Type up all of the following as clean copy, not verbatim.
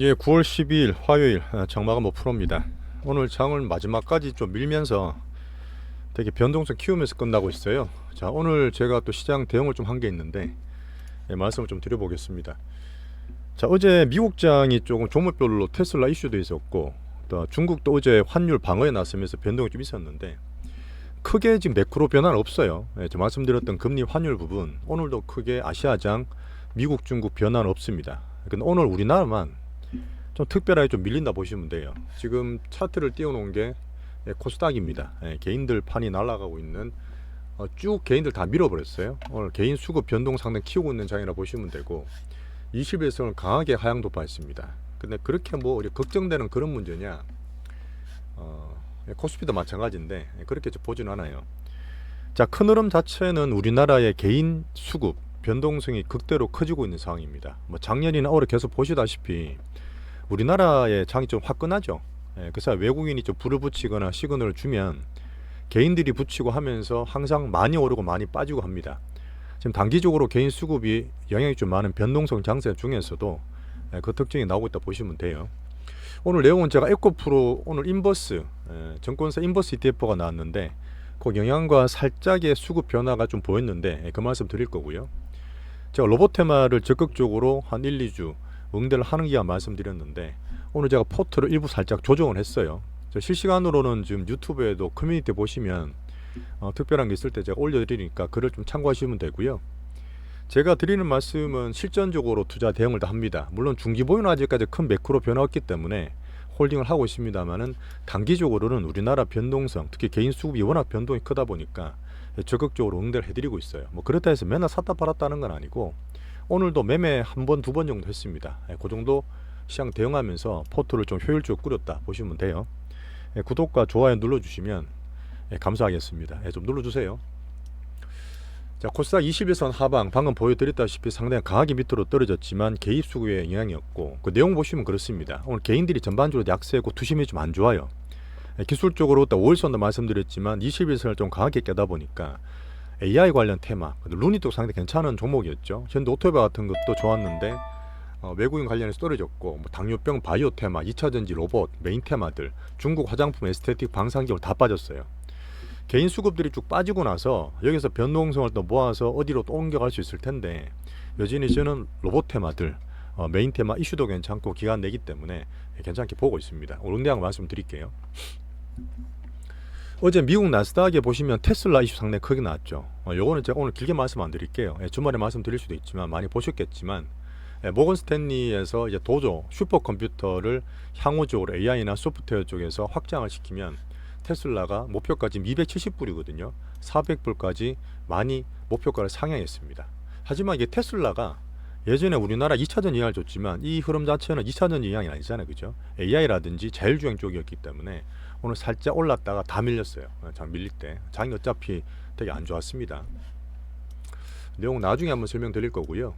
예, 9월 12일 화요일 장마감 5%입니다. 오늘 장을 마지막까지 좀 밀면서 되게 변동성 키우면서 끝나고 있어요. 자, 오늘 제가 또 시장 대응을 좀 한 게 있는데 말씀을 좀 드려보겠습니다. 자, 어제 미국장이 조금 종목별로 테슬라 이슈도 있었고 또 중국도 어제 환율 방어에 나서면서 변동이 좀 있었는데 크게 지금 매크로 변화는 없어요. 저 말씀드렸던 금리 환율 부분 오늘도 크게 아시아장 미국 중국 변화는 없습니다. 근데 오늘 우리나라만 좀 특별하게 좀 밀린다 보시면 돼요. 지금 차트를 띄워놓은 게 코스닥입니다. 개인들 판이 날아가고 있는 쭉 개인들 다 밀어버렸어요. 오늘 개인 수급 변동 상당 키우고 있는 장이라 보시면 되고 20일선을 강하게 하향 돌파했습니다. 근데 그렇게 뭐 걱정되는 그런 문제냐? 코스피도 마찬가지인데 그렇게 보진 않아요. 자, 큰 흐름 자체는 우리나라의 개인 수급 변동성이 극대로 커지고 있는 상황입니다. 뭐 작년이나 올해 계속 보시다시피 우리나라의 장이 좀 화끈하죠. 그래서 외국인이 좀 불을 붙이거나 시그널을 주면 개인들이 붙이고 하면서 항상 많이 오르고 많이 빠지고 합니다. 지금 단기적으로 개인 수급이 영향이 좀 많은 변동성 장세 중에서도 그 특징이 나오고 있다 보시면 돼요. 오늘 내용은 제가 에코프로 오늘 인버스 증권사 인버스 ETF가 나왔는데 그 영향과 살짝의 수급 변화가 좀 보였는데 그 말씀 드릴 거고요. 제가 로봇 테마를 적극적으로 한 1, 2주 응대를 하는 기간 말씀드렸는데 오늘 제가 포트를 일부 살짝 조정을 했어요. 실시간으로는 지금 유튜브에도 커뮤니티 보시면 특별한 게 있을 때 제가 올려드리니까 글을 좀 참고하시면 되고요. 제가 드리는 말씀은 실전적으로 투자 대응을 다 합니다. 물론 중기보유는 아직까지 큰 매크로 변화 없기 때문에 홀딩을 하고 있습니다만은 단기적으로는 우리나라 변동성, 특히 개인 수급이 워낙 변동이 크다 보니까 적극적으로 응대를 해드리고 있어요. 뭐 그렇다 해서 맨날 샀다 팔았다는 건 아니고 오늘도 매매 한 번, 두 번 정도 했습니다. 그 정도 시장 대응하면서 포트를 좀 효율적으로 꾸렸다 보시면 돼요. 구독과 좋아요 눌러주시면 감사하겠습니다. 좀 눌러주세요. 자, 코스닥 21선 하방 방금 보여드렸다시피 상당히 강하게 밑으로 떨어졌지만 개입 수급의 영향이었고 그 내용 보시면 그렇습니다. 오늘 개인들이 전반적으로 약세고 투심이 좀 안 좋아요. 기술적으로 5일선도 말씀드렸지만 21선을 좀 강하게 깨다 보니까 AI 관련 테마, 루니도 상당히 괜찮은 종목이었죠. 현대 오토바이 같은 것도 좋았는데 외국인 관련해서 떨어졌고 뭐 당뇨병 바이오 테마, 2차전지 로봇, 메인 테마들, 중국 화장품, 에스테틱, 방산기물 다 빠졌어요. 개인 수급들이 쭉 빠지고 나서 여기서 변동성을 또 모아서 어디로 또 옮겨갈 수 있을 텐데 여전히 저는 로봇 테마들, 메인 테마 이슈도 괜찮고 기간 내기 때문에 괜찮게 보고 있습니다. 오늘 응대한 거 말씀드릴게요. 어제 미국 나스닥에 보시면 테슬라 이슈 상당히 크게 나왔죠. 요거는 제가 오늘 길게 말씀 안 드릴게요. 주말에 말씀드릴 수도 있지만 많이 보셨겠지만 모건 스탠리에서 이제 도조 슈퍼컴퓨터를 향후적으로 AI나 소프트웨어 쪽에서 확장을 시키면 테슬라가 목표가 지금 270불이거든요. 400불까지 많이 목표가를 상향했습니다. 하지만 이게 테슬라가 예전에 우리나라 2차전 영향을 줬지만 이 흐름 자체는 2차전 영향이 아니잖아요. 그죠? AI라든지 자율주행 쪽이었기 때문에 오늘 살짝 올랐다가 다 밀렸어요. 장 밀릴 때. 장이 어차피 되게 안 좋았습니다. 내용 나중에 한번 설명드릴 거고요.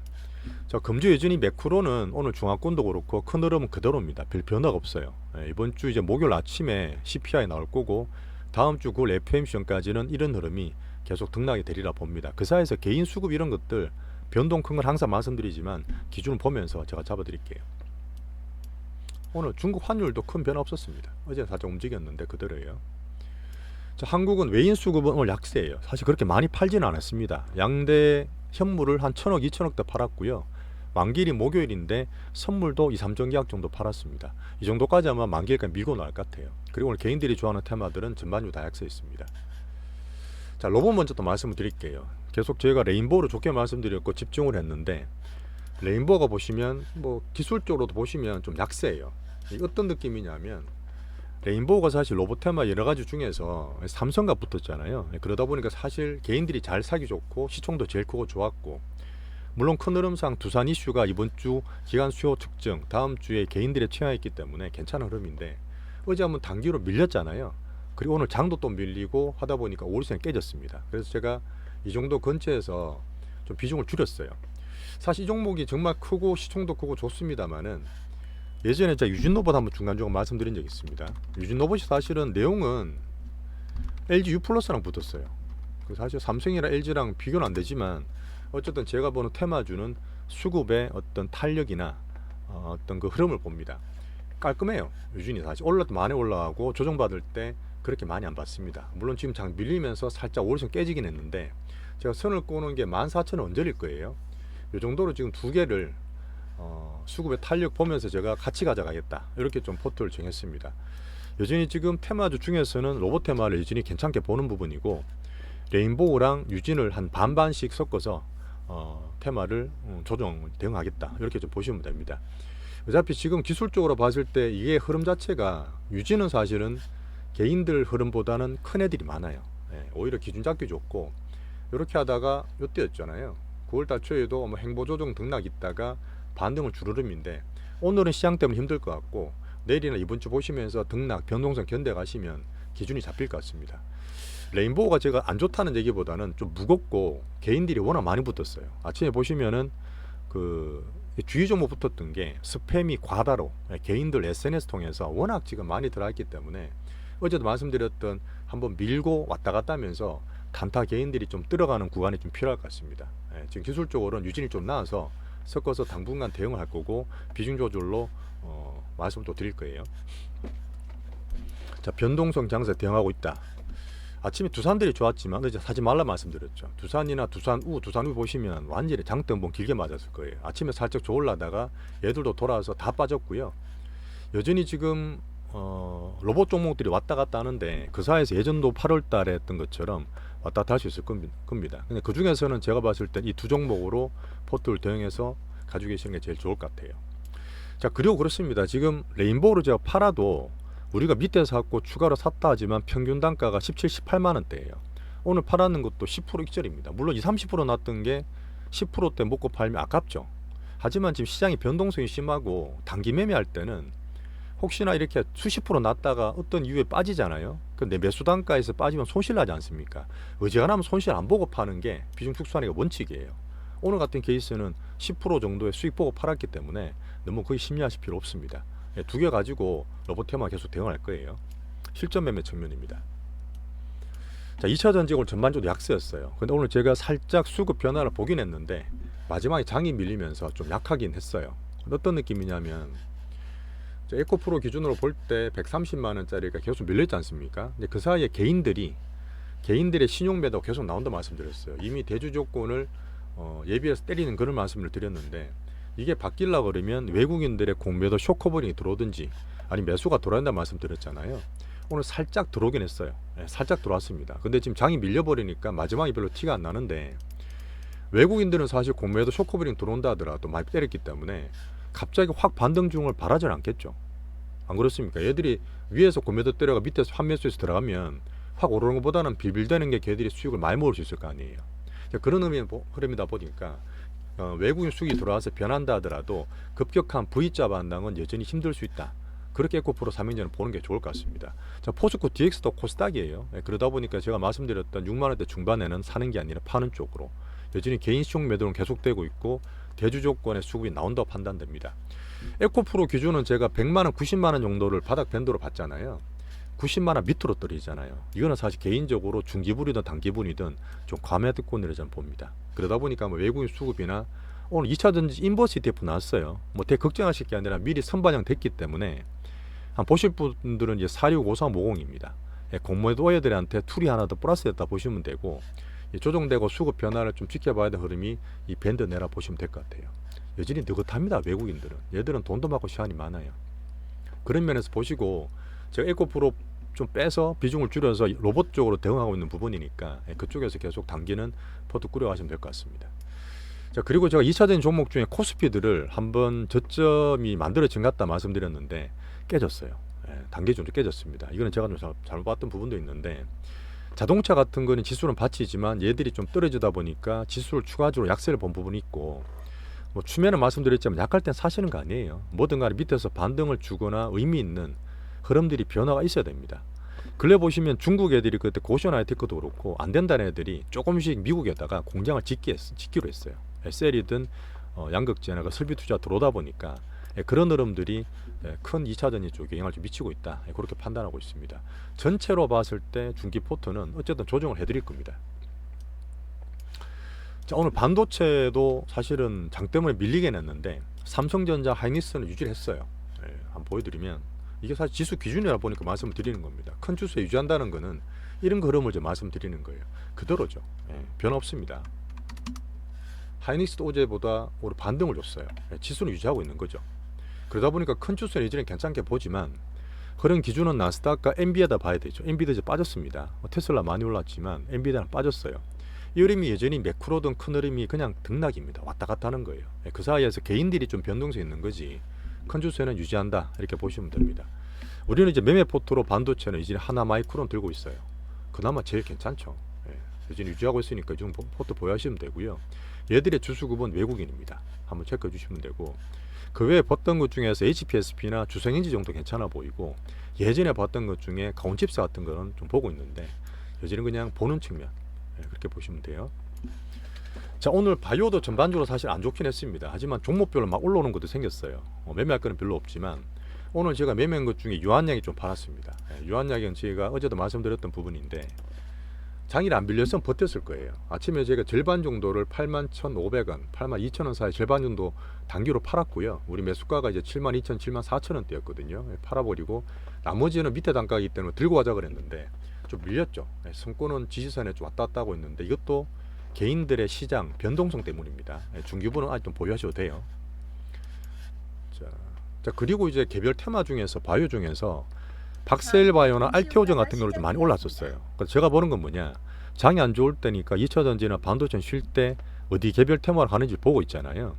자, 금주 여전히 매크로는 오늘 중화권도 그렇고 큰 흐름은 그대로입니다. 별 변화가 없어요. 이번 주 이제 목요일 아침에 CPI 나올 거고 다음 주 9월 FOMC까지는 이런 흐름이 계속 등락이 되리라 봅니다. 그 사이에서 개인 수급 이런 것들 변동 큰 건 항상 말씀드리지만 기준을 보면서 제가 잡아드릴게요. 오늘 중국 환율도 큰 변화 없었습니다. 어제 살짝 움직였는데 그대로예요. 자, 한국은 외인 수급은 오늘 약세예요. 사실 그렇게 많이 팔지는 않았습니다. 양대 현물을 한 1,000억, 2,000억 대 팔았고요. 만기일이 목요일인데 선물도 2, 3전 계약 정도 팔았습니다. 이 정도까지 하면 만기일까지 밀고 나올 것 같아요. 그리고 오늘 개인들이 좋아하는 테마들은 전반적으로 다 약세있습니다. 자, 로봇 먼저 또 말씀을 드릴게요. 계속 제가 레인보우를 좋게 말씀드렸고 집중을 했는데 레인보우가 보시면 뭐 기술적으로도 보시면 좀 약세예요. 이게 어떤 느낌이냐면 레인보우가 사실 로봇 테마 여러 가지 중에서 삼성과 붙었잖아요. 그러다 보니까 사실 개인들이 잘 사기 좋고 시총도 제일 크고 좋았고 물론 큰 흐름상 두산 이슈가 이번 주 기간 수요 특정 다음 주에 개인들의 취향이기 때문에 괜찮은 흐름인데 어제 한번 단기로 밀렸잖아요. 그리고 오늘 장도 또 밀리고 하다 보니까 오일선이 깨졌습니다. 그래서 제가 이 정도 근처에서 좀 비중을 줄였어요. 사실 이 종목이 정말 크고 시총도 크고 좋습니다만은 예전에 제가 유진로봇 한번 중간중간 말씀드린 적이 있습니다. 유진로봇이 사실은 내용은 LG U+랑 붙었어요. 사실 삼성이랑 LG랑 비교는 안 되지만 어쨌든 제가 보는 테마주는 수급의 어떤 탄력이나 어떤 그 흐름을 봅니다. 깔끔해요. 유진이 사실 올라도 많이 올라가고 조정받을 때 그렇게 많이 안 받습니다. 물론 지금 장 밀리면서 살짝 오르선 깨지긴 했는데 제가 선을 꼬는 게 14,000원 언저릴 거예요. 이 정도로 지금 두 개를 수급의 탄력 보면서 제가 같이 가져가겠다 이렇게 좀 포트를 정했습니다. 여전히 지금 테마주 중에서는 로봇 테마를 여전히 괜찮게 보는 부분이고 레인보우랑 유진을 한 반반씩 섞어서 테마를 조정 대응하겠다 이렇게 좀 보시면 됩니다. 어차피 지금 기술적으로 봤을 때 이게 흐름 자체가 유진은 사실은 개인들 흐름보다는 큰 애들이 많아요. 예, 오히려 기준 잡기 좋고 이렇게 하다가 요때였잖아요. 9월달 초에도 뭐 행보 조정 등락 있다가 반등을 주르름인데 오늘은 시장 때문에 힘들 것 같고 내일이나 이번 주 보시면서 등락 변동성 견뎌 가시면 기준이 잡힐 것 같습니다. 레인보우가 제가 안 좋다는 얘기보다는 좀 무겁고 개인들이 워낙 많이 붙었어요. 아침에 보시면은 그 주의 종목 붙었던 게 스팸이 과다로 개인들 SNS 통해서 워낙 지금 많이 들어왔기 때문에 어제도 말씀드렸던 한번 밀고 왔다 갔다 하면서 단타 개인들이 좀 들어가는 구간이 좀 필요할 것 같습니다. 지금 기술적으로는 유진이 좀 나와서 섞어서 당분간 대응을 할 거고 비중 조절로 말씀을 또 드릴 거예요. 자, 변동성 장세 대응하고 있다. 아침에 두산들이 좋았지만 어제 사지 말라 말씀드렸죠. 두산이나 두산우 보시면 완전히 장대음봉 길게 맞았을 거예요. 아침에 살짝 좋으려다가 얘들도 돌아와서 다 빠졌고요. 여전히 지금 로봇 종목들이 왔다 갔다 하는데 그 사이에서 예전도 8월 달에 했던 것처럼 왔다 갔다 할 수 있을 겁니다. 근데 그 중에서는 제가 봤을 땐 이 두 종목으로 포트를 대응해서 가지고 계시는 게 제일 좋을 것 같아요. 자, 그리고 그렇습니다. 지금 레인보우를 제가 팔아도 우리가 밑에서 샀고 추가로 샀다 하지만 평균 단가가 17, 18만 원대예요. 오늘 팔았는 것도 10% 익절입니다. 물론 20, 30% 났던 게 10%대 먹고 팔면 아깝죠. 하지만 지금 시장이 변동성이 심하고 단기 매매할 때는 혹시나 이렇게 수십 프로 났다가 어떤 이유에 빠지잖아요. 근데 매수 단가에서 빠지면 손실 나지 않습니까? 어지간하면 손실 안 보고 파는 게 비중 축소하는 게 원칙이에요. 오늘 같은 케이스는 10% 정도의 수익 보고 팔았기 때문에 너무 거의 심리하실 필요 없습니다. 두 개 가지고 로봇테마 계속 대응할 거예요. 실전 매매 측면입니다. 자, 2차 전지적으로 전반적으로 약세였어요. 근데 오늘 제가 살짝 수급 변화를 보긴 했는데 마지막에 장이 밀리면서 좀 약하긴 했어요. 어떤 느낌이냐면 에코프로 기준으로 볼 때 130만 원짜리가 계속 밀렸지 않습니까? 근데 그 사이에 개인들의 신용 매도 계속 나온다 말씀드렸어요. 이미 대주 조건을 예비해서 때리는 그런 말씀을 드렸는데 이게 바뀌려고 그러면 외국인들의 공매도 쇼커버링이 들어오든지 아니면 매수가 들어온다 말씀드렸잖아요. 오늘 살짝 들어오긴 했어요. 살짝 들어왔습니다. 근데 지금 장이 밀려버리니까 마지막에 별로 티가 안 나는데 외국인들은 사실 공매도 쇼커버링 들어온다 하더라도 많이 때렸기 때문에 갑자기 확 반등 중을 바라진 않겠죠. 안 그렇습니까? 얘들이 위에서 공매도 때려가 밑에서 환매수에서 들어가면 확 오르는 것보다는 빌빌대는 게 걔들이 수익을 많이 먹을 수 있을 거 아니에요. 그런 흐름이다 보니까 외국인 수익이 들어와서 변한다 하더라도 급격한 V자 반등은 여전히 힘들 수 있다. 그렇게 에코프로 3인전을 보는 게 좋을 것 같습니다. 자, 포스코 DX도 코스닥이에요. 그러다 보니까 제가 말씀드렸던 6만원대 중반에는 사는 게 아니라 파는 쪽으로 여전히 개인 시총 매도는 계속되고 있고 대주 조건의 수급이 나온다고 판단됩니다. 에코프로 기준은 제가 100만원, 90만원 정도를 바닥 밴드로 봤잖아요. 90만원 밑으로 떨어지잖아요. 이거는 사실 개인적으로 중기분이든 단기분이든 좀 과매도권으로 저는 봅니다. 그러다 보니까 뭐 외국인 수급이나 오늘 2차전지 인버스 ETF 나왔어요. 뭐 대걱정하실 게 아니라 미리 선반영 됐기 때문에 한 보실 분들은 이제 465350입니다. 공모에도 애들한테 툴이 하나 더 플러스 됐다 보시면 되고 조정되고 수급 변화를 좀 지켜봐야 될 흐름이 이 밴드 내라 보시면 될 것 같아요. 여전히 느긋합니다. 외국인들은. 얘들은 돈도 많고 시간이 많아요. 그런 면에서 보시고 제가 에코프로 좀 빼서 비중을 줄여서 로봇 쪽으로 대응하고 있는 부분이니까 그쪽에서 계속 당기는 포트 꾸려가시면 될 것 같습니다. 자, 그리고 제가 2차전 종목 중에 코스피들을 한번 저점이 만들어진 것 같다 말씀드렸는데 깨졌어요. 단계 좀 깨졌습니다. 이거는 제가 좀 잘못 봤던 부분도 있는데 자동차 같은 거는 지수는 받치지만 얘들이 좀 떨어지다 보니까 지수를 추가적으로 약세를 본 부분이 있고 뭐 추면은 말씀드렸지만 약할 땐 사시는 거 아니에요. 뭐든 간에 밑에서 반등을 주거나 의미 있는 흐름들이 변화가 있어야 됩니다. 근래 보시면 중국 애들이 그때 고시원하이테크도 그렇고 안 된다는 애들이 조금씩 미국에다가 공장을 짓기로 했어요. 셀이든 양극재나 설비 투자 들어오다 보니까 그런 흐름들이 큰 2차전지 쪽에 영향을 좀 미치고 있다. 그렇게 판단하고 있습니다. 전체로 봤을 때 중기 포트는 어쨌든 조정을 해드릴 겁니다. 자, 오늘 반도체도 사실은 장 때문에 밀리긴 했는데 삼성전자, 하이닉스는 유지를 했어요. 예, 한번 보여드리면 이게 사실 지수 기준이라 보니까 말씀을 드리는 겁니다. 큰 추세 유지한다는 거는 이런 흐름을 좀 말씀드리는 거예요. 그대로죠. 예, 변화 없습니다. 하이닉스도 어제보다 오늘 반등을 줬어요. 예, 지수는 유지하고 있는 거죠. 그러다 보니까 큰 추세는 이제는 괜찮게 보지만 그런 기준은 나스닥과 엔비디아다 봐야 되죠. 엔비디아 이제 빠졌습니다. 테슬라 많이 올랐지만 엔비디아는 빠졌어요. 이 흐름이 여전히 매크로든 큰 흐름이 그냥 등락입니다. 왔다 갔다 하는 거예요. 그 사이에서 개인들이 좀 변동성이 있는 거지 큰 추세는 유지한다 이렇게 보시면 됩니다. 우리는 이제 매매 포트로 반도체는 이제 하나 마이크론 들고 있어요. 그나마 제일 괜찮죠. 여전히 유지하고 있으니까 좀 포트 보유하시면 되고요. 얘들의 주수급은 외국인입니다. 한번 체크해 주시면 되고 그 외에 봤던 것 중에서 HPSP나 주성인지 정도 괜찮아 보이고 예전에 봤던 것 중에 가온칩스 같은 거는 좀 보고 있는데 여전히 그냥 보는 측면 그렇게 보시면 돼요. 자, 오늘 바이오도 전반적으로 사실 안 좋긴 했습니다. 하지만 종목별로 막 올라오는 것도 생겼어요. 매매할 거는 별로 없지만 오늘 제가 매매한 것 중에 유한약이 좀 팔았습니다. 유한약은 제가 어제도 말씀드렸던 부분인데 장일 안 빌렸으면 버텼을 거예요. 아침에 제가 절반 정도를 81,500원, 82,000원 사이 절반 정도 단기로 팔았고요. 우리 매수가가 이제 72,000, 74,000원대였거든요. 팔아버리고 나머지는 밑에 단가이기 때문에 들고 가자 그랬는데 좀 밀렸죠. 선권은 지지선에 좀 왔다 갔다 하고 있는데 이것도 개인들의 시장 변동성 때문입니다. 중기부는 아직 좀 보유하셔도 돼요. 자, 그리고 이제 개별 테마 중에서 바이오 중에서 박셀바이오나 알테오전 같은 거로 좀 많이 올랐었어요. 그래서 제가 보는 건 뭐냐, 장이 안 좋을 때니까 2차전지나 반도체 쉴 때 어디 개별 테마를 하는지 보고 있잖아요.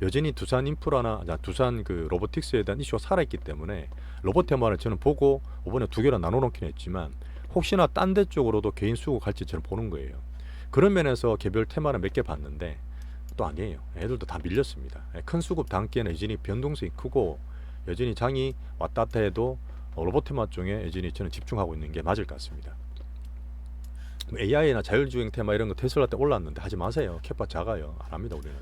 여전히 두산 인프라나 두산 그 로보틱스에 대한 이슈가 살아있기 때문에 로봇 테마를 저는 보고 이번에 두 개로 나눠놓긴 했지만 혹시나 딴 데 쪽으로도 개인 수고 갈지 저는 보는 거예요. 그런 면에서 개별 테마를 몇 개 봤는데 또 아니에요. 애들도 다 밀렸습니다. 큰 수급 단기에는 여전히 변동성이 크고 여전히 장이 왔다 갔다 해도 로봇 테마 쪽에 여전히 저는 집중하고 있는 게 맞을 것 같습니다. AI나 자율주행 테마 이런 거 테슬라 때 올랐는데 하지 마세요. 캡바 작아요. 안 합니다 우리는.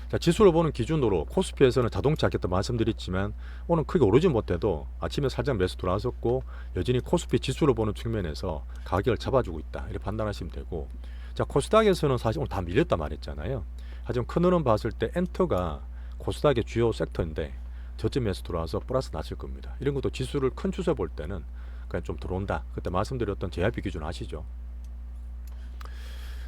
자, 지수를 보는 기준으로 코스피에서는 자동차 아까 말씀드렸지만 오늘 크게 오르지 못해도 아침에 살짝 매수 들어왔었고 여전히 코스피 지수를 보는 측면에서 가격을 잡아주고 있다 이렇게 판단하시면 되고, 자 코스닥에서는 사실 오늘 다 밀렸다 말했잖아요. 하지만 큰 흐름 봤을 때 엔터가 코스닥의 주요 섹터인데 저점에서 들어와서 플러스 났을 겁니다. 이런 것도 지수를 큰 추세 볼 때는 그냥 좀 들어온다. 그때 말씀드렸던 JIP 기준 아시죠?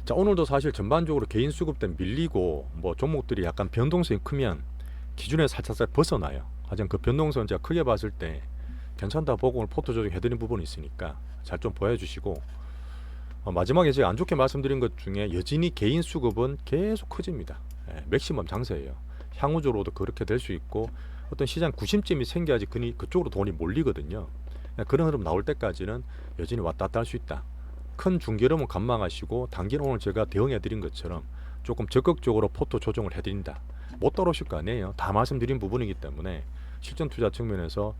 자, 오늘도 사실 전반적으로 개인 수급 때문에 밀리고 뭐 종목들이 약간 변동성이 크면 기준에 살짝 벗어나요. 하지만 그 변동성 제가 크게 봤을 때 괜찮다 보고 오늘 포트 조정해드린 부분이 있으니까 잘 좀 보여주시고, 마지막에 제가 안 좋게 말씀드린 것 중에 여전히 개인 수급은 계속 커집니다. 맥시멈 장세예요. 향후적으로도 그렇게 될 수 있고 어떤 시장 구심점이 생겨야지 그쪽으로 돈이 몰리거든요. 그런 흐름 나올 때까지는 여전히 왔다 갔다 할 수 있다. 큰 중기름은 관망하시고 단기는 오늘 제가 대응해드린 것처럼 조금 적극적으로 포트 조정을 해드린다. 못 따라오실 거 아니에요. 다 말씀드린 부분이기 때문에 실전 투자 측면에서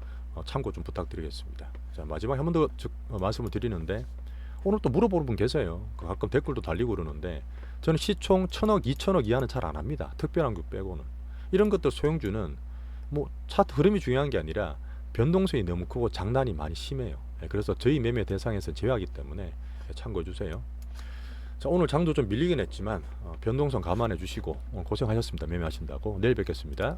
참고 좀 부탁드리겠습니다. 자, 마지막에 한 번 더 말씀을 드리는데 오늘 또 물어보는 분 계세요. 가끔 댓글도 달리고 그러는데 저는 시총 1,000억, 2,000억 이하는 잘 안 합니다. 특별한 것 빼고는. 이런 것들 소형주는 뭐 차트 흐름이 중요한 게 아니라 변동성이 너무 크고 장난이 많이 심해요. 그래서 저희 매매 대상에서 제외하기 때문에 참고해 주세요. 자, 오늘 장도 좀 밀리긴 했지만 변동성 감안해 주시고 고생하셨습니다. 매매하신다고. 내일 뵙겠습니다.